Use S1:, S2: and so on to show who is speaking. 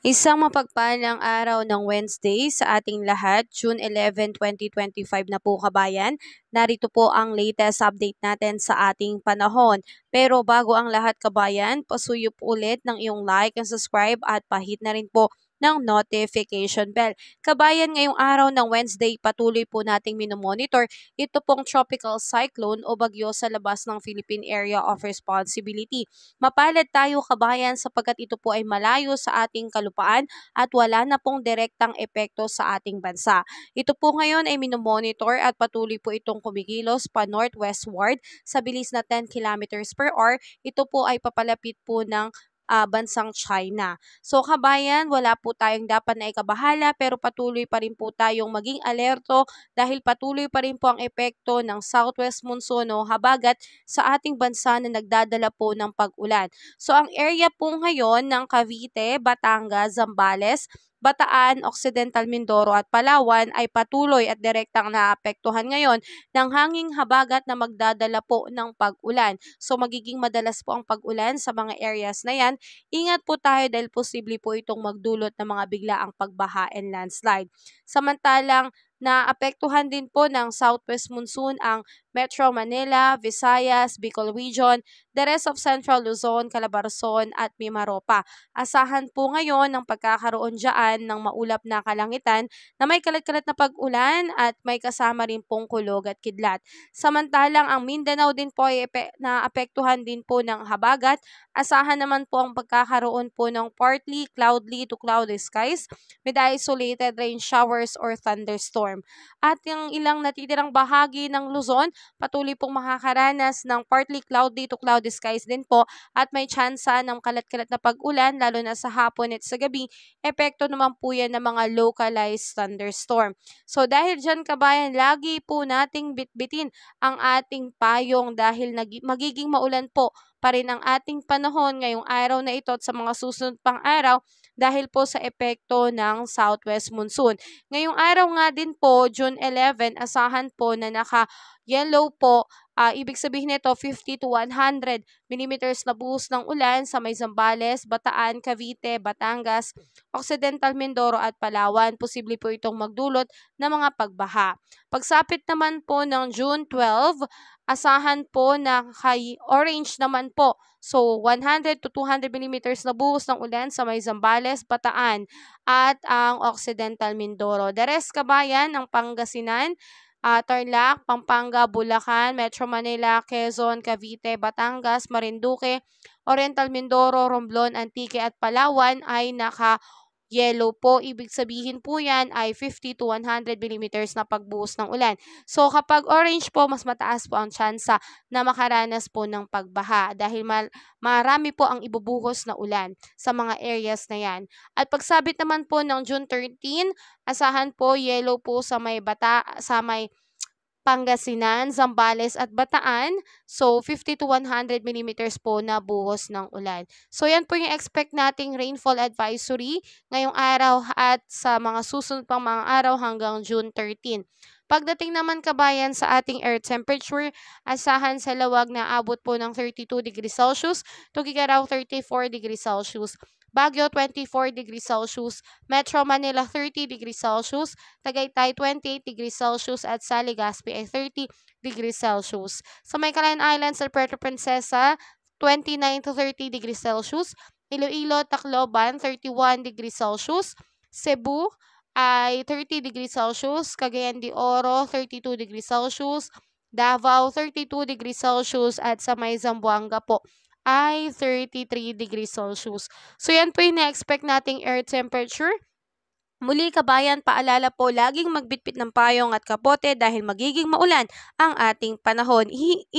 S1: Isang mapagpalang araw ng Wednesday sa ating lahat, June 11, 2025 na po kabayan. Narito po ang latest update natin sa ating panahon. Pero bago ang lahat kabayan, pasuyo po ulit ng iyong like and subscribe at pahit na rin po ng notification bell. Kabayan, ngayong araw ng Wednesday, patuloy po nating minomonitor ito pong tropical cyclone o bagyo sa labas ng Philippine Area of Responsibility. Mapalad tayo kabayan sapagkat ito po ay malayo sa ating kalupaan at wala na pong direktang epekto sa ating bansa. Ito po ngayon ay minomonitor at patuloy po itong kumikilos pa northwestward sa bilis na 10 kilometers per hour. Ito po ay papalapit po ng bansang China. So kabayan, wala po tayong dapat na ikabahala pero patuloy pa rin po tayong maging alerto dahil patuloy pa rin po ang epekto ng southwest monsoon o habagat sa ating bansa na nagdadala po ng pag-ulan. So ang area po ngayon ng Cavite, Batangas, Zambales, Bataan, Occidental Mindoro at Palawan ay patuloy at direktang naapektuhan ngayon ng hanging habagat na magdadala po ng pag-ulan. So magiging madalas po ang pag-ulan sa mga areas na yan. Ingat po tayo dahil posible po itong magdulot ng mga biglaang pagbaha and landslide. Samantalang naapektuhan din po ng southwest monsoon ang Metro Manila, Visayas, Bicol Region, the rest of Central Luzon, Calabarzon at Mimaropa. Asahan po ngayon ng pagkakaroon dyan ng maulap na kalangitan na may kalat-kalat na pag-ulan at may kasama rin pong kulog at kidlat. Samantalang ang Mindanao din po ay naapektuhan din po ng habagat. Asahan naman po ang pagkakaroon po ng partly cloudy to cloudy skies with isolated rain showers or thunderstorm. At yung ilang natitirang bahagi ng Luzon, patuloy pong makakaranas ng partly cloudy to cloudy skies din po at may tsansa ng kalat-kalat na pag-ulan lalo na sa hapon at sa gabi. Epekto naman po yan ng mga localized thunderstorm. So dahil dyan kabayan, lagi po nating bitbitin ang ating payong dahil magiging maulan po pa rin ang ating panahon ngayong araw na ito at sa mga susunod pang araw dahil po sa epekto ng southwest monsoon. Ngayong araw nga din po, June 11, asahan po na naka-yellow po. Ibig sabihin nito 50 to 100 millimeters na buhos ng ulan sa may Zambales, Bataan, Cavite, Batangas, Occidental Mindoro at Palawan. Posible po itong magdulot ng mga pagbaha. Pagsapit naman po ng June 12, asahan po na kay orange naman po. So 100 to 200 millimeters na buhos ng ulan sa may Zambales, Bataan at ang Occidental Mindoro. The rest kabayan ng Pangasinan, Tarlac, Pampanga, Bulacan, Metro Manila, Quezon, Cavite, Batangas, Marinduque, Oriental Mindoro, Romblon, Antique at Palawan ay naka-yellow po. Ibig sabihin po yan ay 50 to 100 millimeters na pagbuhos ng ulan. So kapag orange po, mas mataas po ang tsansa na makaranas po ng pagbaha dahil marami po ang ibubuhos na ulan sa mga areas na yan. At pagsabit naman po ng June 13, asahan po yellow po sa may Pangasinan, Zambales at Bataan. So 50 to 100 millimeters po na buhos ng ulan. So yan po yung expect nating rainfall advisory ngayong araw at sa mga susunod pang mga araw hanggang June 13. Pagdating naman kabayan sa ating air temperature, asahan sa lawag na abot po ng 32 degrees Celsius, Tugigaraw 34 degrees Celsius, Baguio 24 degrees Celsius, Metro Manila 30 degrees Celsius, Tagaytay 28 degrees Celsius at sa Legazpi ay 30 degrees Celsius. Sa may Calayon Islands at Puerto Princesa, 29 to 30 degrees Celsius, Iloilo, Tacloban 31 degrees Celsius, Cebu ay 30 degrees Celsius, Cagayan de Oro 32 degrees Celsius, Davao 32 degrees Celsius at sa may Zamboanga po ay 33 degrees Celsius. So yan po yung na-expect nating air temperature. Muli kabayan, paalala po laging magbitbit ng payong at kapote dahil magiging maulan ang ating panahon. Ingat